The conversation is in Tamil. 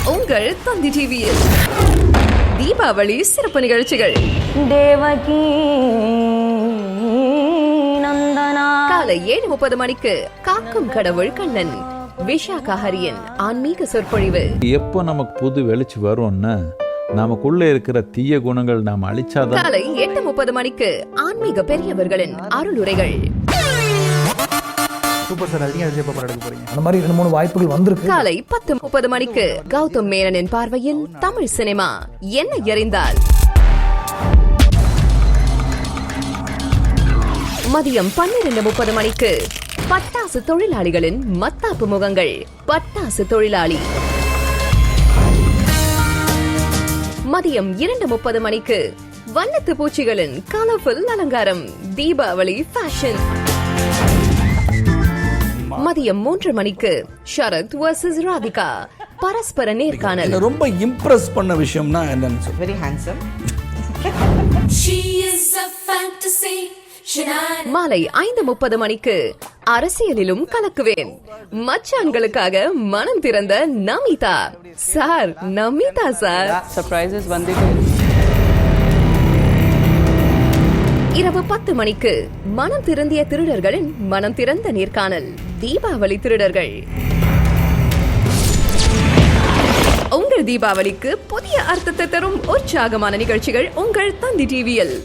உங்கள் தந்தி டிவியில் தீபாவளி சிறப்பு நிகழ்ச்சிகள். தேவகி நந்தனா காலை 7:30 மணிக்கு காக்கும் கடவுள் கண்ணன் விஷாகா ஹரியன் ஆன்மீக சொற்பொழிவு. எப்போ நமக்கு புது வெளிச்சு வரும்னா நமக்குள்ள இருக்கிற தீய குணங்கள் நாம் அழிச்சாதான். காலை 8:30 மணிக்கு ஆன்மீக பெரியவர்களின் அருளுரைகள். சூப்பர் சார், அந்த மாதிரி 2-3 வாய்ப்புகள் வந்திருக்கு. காலை 10:30 மணிக்கு கௌதம் மேனனின் பார்வையில் தமிழ் சினிமா என்ன எறிந்தால். மதியம் 12:30 மணிக்கு பட்டாசு தொழிலாளிகளின் மத்தாப்பு முகங்கள் பட்டாசு தொழிலாளி. மதியம் 2:30 மணிக்கு வண்ணத்து பூச்சிகளின் கலர்ஃபுல் அலங்காரம் தீபாவளி ஃபேஷன். மதியம் 3 மணிக்கு ஷரத் vs ராதிகா பரஸ்பர நேர்காணல். ரொம்ப இம்ப்ரெஸ் பண்ண விஷயம்னா என்னன்னு வெரி ஹேண்ட்ஸம். மாலை 5:30 மணிக்கு அரசியலிலும் கலக்குவேன். மச்சான்களுக்காக மனம் திறந்த Namitha sir. Namitha sir surprises வந்துட்டு. இரவு 10 மணிக்கு மனம் திருந்திய திருடர்களின் மனம் திறந்த நேர்காணல் தீபாவளி திருடர்கள். உங்கள் தீபாவளிக்கு புதிய அர்த்தத்தை தரும் உற்சாகமான நிகழ்ச்சிகள் உங்கள் தந்தி டிவியில்.